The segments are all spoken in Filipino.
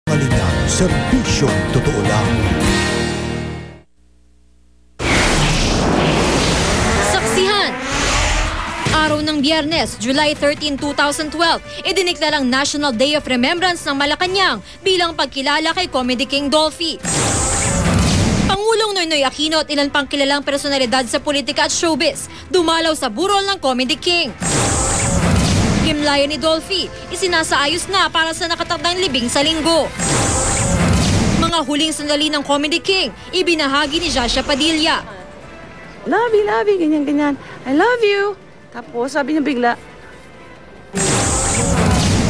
Kalinang serbisyong totoo lang. Saksihan! Araw ng Biyernes, July 13, 2012, idiniklarang National Day of Remembrance ng Malacanang bilang pagkilala kay Comedy King Dolphy. Pangulong Noynoy Aquino at ilan pang kilalang personalidad sa politika at showbiz dumalaw sa burol ng Comedy King. Himlayan ni Dolphy, isinasaayos na para sa nakatakdang libing sa linggo. Mga huling sandali ng Comedy King, ibinahagi ni Jasha Padilla. Love you, ganyan-ganyan. I love you. Tapos sabi niya bigla,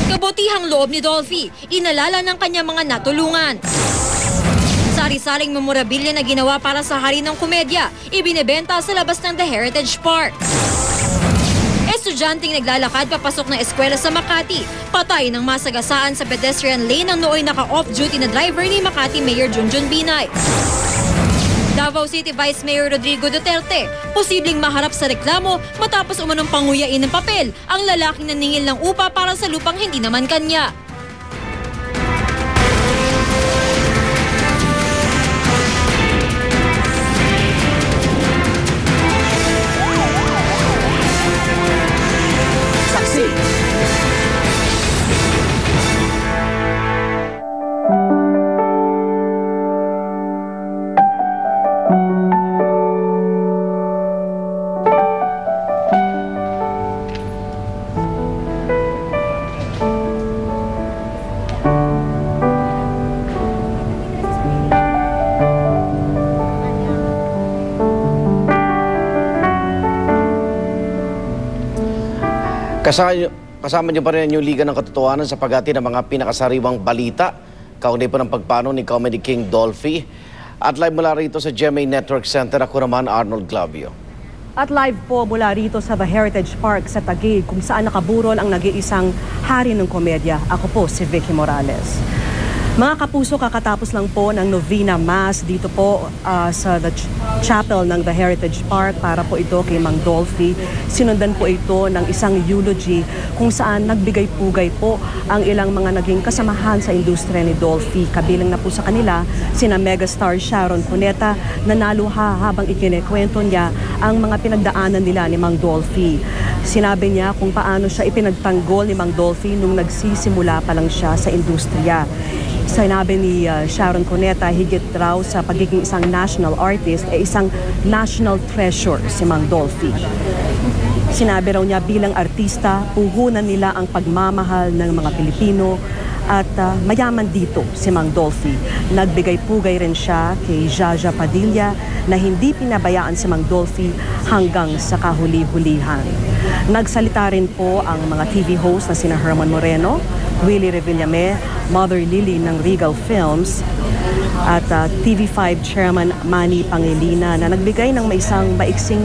Kabutihang loob ni Dolphy, inalala ng kanyang mga natulungan. Sari-saring memorabilia na ginawa para sa Hari ng Komedya, ibinebenta sa labas ng The Heritage Park. Estudyanteng naglalakad papasok ng eskwela sa Makati, patay ng masagasaan sa pedestrian lane ng nooy naka-off-duty na driver ni Makati Mayor Junjun Binay. Davao City Vice Mayor Rodrigo Duterte, posibleng maharap sa reklamo matapos umanong panguyain ng papel ang lalaking naningil ng upa para sa lupang hindi naman kanya. Kasama niyo pa rin yung Liga ng Katotohanan sa paghati ng mga pinakasariwang balita kaugnay po ng pagpano ni Comedy King Dolphy. At live mula rito sa GMA Network Center, ako naman Arnold Glavio. At live po mula rito sa The Heritage Park sa Taguig kung saan nakaburol ang nag-iisang hari ng komedya. Ako po si Vicky Morales. Mga kapuso, kakatapos lang po ng Novena Mass dito po sa the chapel ng The Heritage Park para po ito kay Mang Dolphy. Sinundan po ito ng isang eulogy kung saan nagbigay-pugay po ang ilang mga naging kasamahan sa industriya ni Dolphy. Kabilang na po sa kanila sina megastar Sharon Cuneta na naluha habang ikinekwento niya ang mga pinagdaanan nila ni Mang Dolphy. Sinabi niya kung paano siya ipinagtanggol ni Mang Dolphy nung nagsisimula pa lang siya sa industriya. Sinabi ni Sharon Cuneta, higit raw sa pagiging isang national artist, isang national treasure si Mang Dolphy. Sinabi raw niya bilang artista, puhunan nila ang pagmamahal ng mga Pilipino at mayaman dito si Mang Dolphy. Nagbigay-pugay rin siya kay Jasha Padilla na hindi pinabayaan si Mang Dolphy hanggang sa kahuli-hulihan. Nagsalita rin po ang mga TV host na sina Herman Moreno, Willie Revillame, Mother Lily ng Regal Films at TV5 Chairman Manny Pangilinan na nagbigay ng isang maiksing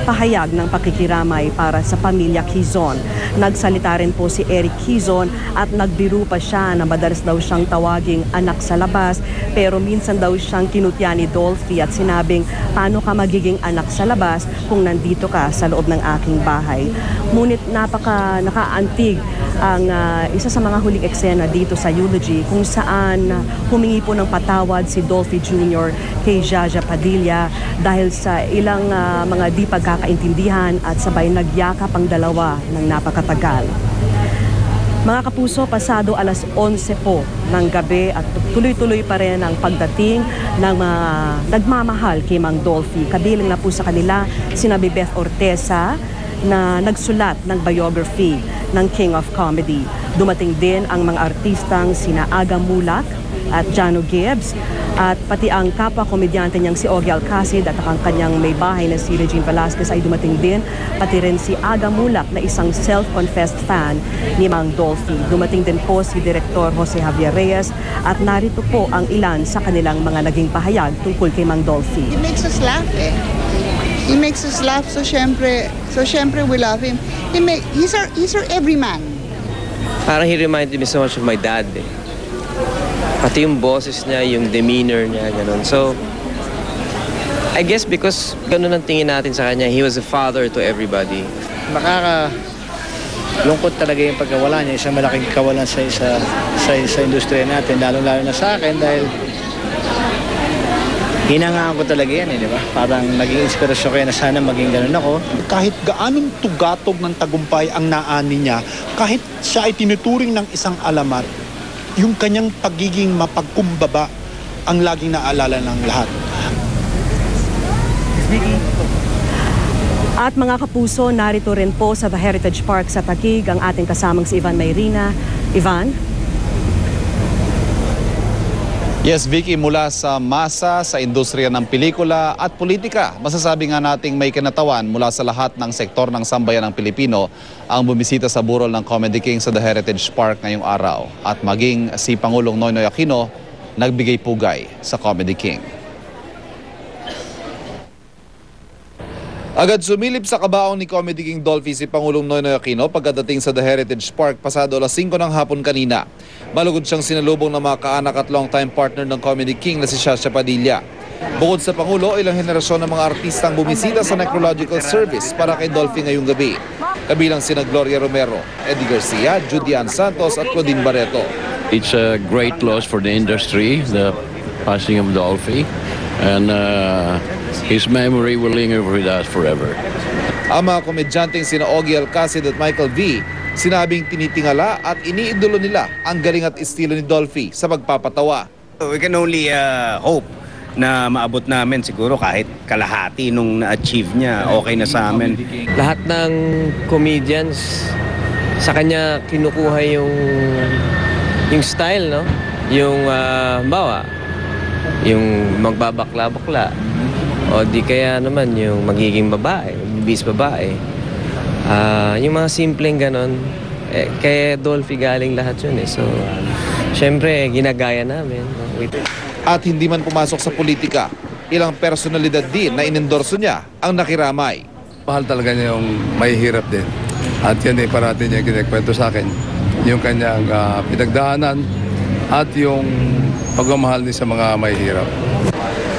pahayag ng pakikiramay para sa pamilya Quezon. Nagsalita rin po si Eric Quezon at nagbiro pa siya na madalas daw siyang tawaging anak sa labas pero minsan daw siyang kinutya ni Dolphy at sinabing, paano ka magiging anak sa labas kung nandito ka sa loob ng aking bahay. Ngunit nakaantig ang isa sa mga huling eksena dito sa eulogy kung saan humingi po ng patawad si Dolphy Jr. kay Jasha Padilla dahil sa ilang mga di pagkakaintindihan at sabay nagyakap ang dalawa ng napakatagal. Mga kapuso, pasado alas 11 po ng gabi at tuloy-tuloy pa rin ang pagdating ng mga nagmamahal kay Mang Dolphy. Kabilang na po sa kanila sina Beth Ortesa na nagsulat ng biography ng King of Comedy. Dumating din ang mga artistang sina Aga Mulak at Jano Gibbs at pati ang kapwa-komedyante niyang si Ogie Alcacid at ang kanyang may bahay na si Regine Velasquez ay dumating din, pati rin si Aga Mulak na isang self-confessed fan ni Mang Dolphy. Dumating din po si Direktor Jose Javier Reyes at narito po ang ilan sa kanilang mga naging pahayag tungkol kay Mang Dolphy. He makes us laugh He makes us laugh, so syempre we love him. He's our everyman. Parang he reminded me so much of my dad Pati yung boses niya, yung demeanor niya, ganun. So, I guess because ganun ang tingin natin sa kanya, he was a father to everybody. lungkot talaga yung pagkawala niya. Isang malaking kawalan sa industriya natin, lalo-lalo na sa akin dahil hinangaan ko talaga yan, di ba? Parang naging inspirasyon kaya na sana maging ganun ako. Kahit gaanong tugatog ng tagumpay ang naani niya, kahit siya ay tinuturing ng isang alamat, yung kanyang pagiging mapagkumbaba ang laging naalala ng lahat. At mga kapuso, narito rin po sa The Heritage Park sa Taguig ang ating kasamang si Ivan Mayrina. Ivan? Yes, Vicky, mula sa masa, sa industriya ng pelikula at politika, masasabi nga nating may kinatawan mula sa lahat ng sektor ng sambayan ng Pilipino ang bumisita sa burol ng Comedy King sa The Heritage Park ngayong araw. At maging si Pangulong Noynoy Aquino nagbigay pugay sa Comedy King. Agad sumilip sa kabaong ni Comedy King Dolphy si Pangulong Noynoy Aquino pagkadating sa The Heritage Park pasado alas 5 ng hapon kanina. Malugod siyang sinalubong ng mga kaanak at long-time partner ng Comedy King na si Shasha Padilla. Bukod sa Pangulo, ilang henerasyon ng mga artistang bumisita sa necrological service para kay Dolphy ngayong gabi. Kabilang sina Gloria Romero, Eddie Garcia, Judy Ann Santos at Claudine Barreto. It's a great loss for the industry, the passing of Dolphy, and his memory will linger with us forever. Ang mga komedyanteng sina Ogie Alcacid at Michael V, sinabing tinitingala at iniidolo nila ang galing at estilo ni Dolphy sa pagpapatawa. We can only hope na maabot namin siguro kahit kalahati nung na-achieve niya, okay na sa amin. Lahat ng comedians, sa kanya kinukuha yung style, no? Yung bawa, yung magbabakla-bakla. O di kaya naman yung magiging babae, bis babae. Yung mga simpleng ganon, kay Dolphy galing lahat yun eh. So, syempre, ginagaya namin. At hindi man pumasok sa politika, ilang personalidad din na inendorso niya ang nakiramay. Mahal talaga niya yung may hirap din. At yan ay parati niya kinikwento sa akin. Yung kanyang pinagdaanan at yung pagmamahal niya sa mga may hirap.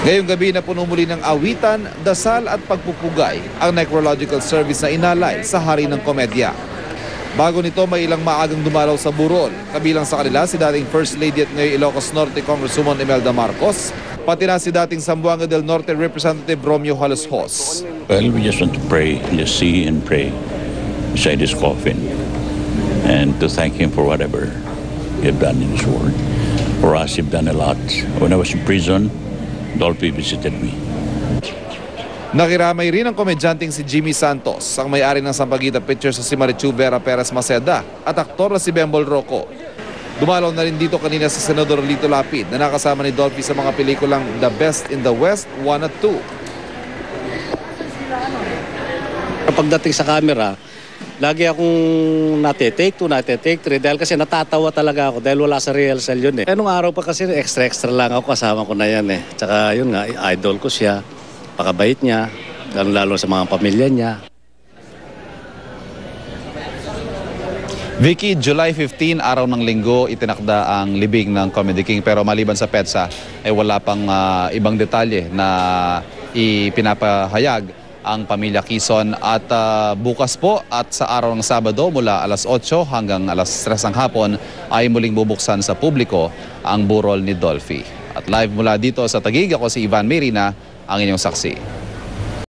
Ngayong gabi na puno muli ng awitan, dasal at pagpupugay ang necrological service na inalay sa hari ng komedya. Bago nito, may ilang maagang dumalaw sa burol. Kabilang sa kanila si dating First Lady at ngayon Ilocos Norte Congresswoman Imelda Marcos, pati na si dating Zamboanga del Norte Representative Romeo Halos-Hos. Well, we just want to pray, just see and pray beside his coffin and to thank him for whatever he have done in his world. For us, he've done a lot. When I was in prison, Dolphy visited me. Nakiramay rin ang komedyanteng si Jimmy Santos, ang may-ari ng Sampaguita Pictures sa si Marichu Vera Perez Maceda at aktor na si Bembol Rocco. Dumalaw na rin dito kanina si Senador Lito Lapid na nakasama ni Dolphy sa mga pelikulang The Best in the West 1 at 2. Pagdating sa camera, lagi akong nate-take 2, nate-take 3 dahil kasi natatawa talaga ako dahil wala sa rehearsal yun eh. Nung araw pa kasi extra lang ako, kasama ko na yan eh. Tsaka yun nga, idol ko siya, pakabait niya, lalo sa mga pamilya niya. Vicky, July 15, araw ng linggo, itinakda ang libing ng Comedy King. Pero maliban sa petsa, ay wala pang ibang detalye na ipinapahayag ang pamilya Quezon. At bukas po at sa araw ng Sabado mula alas 8 hanggang alas 3 ng hapon ay muling bubuksan sa publiko ang burol ni Dolphy. At live mula dito sa Taguig, ako si Ivan Mayrina, ang inyong saksi.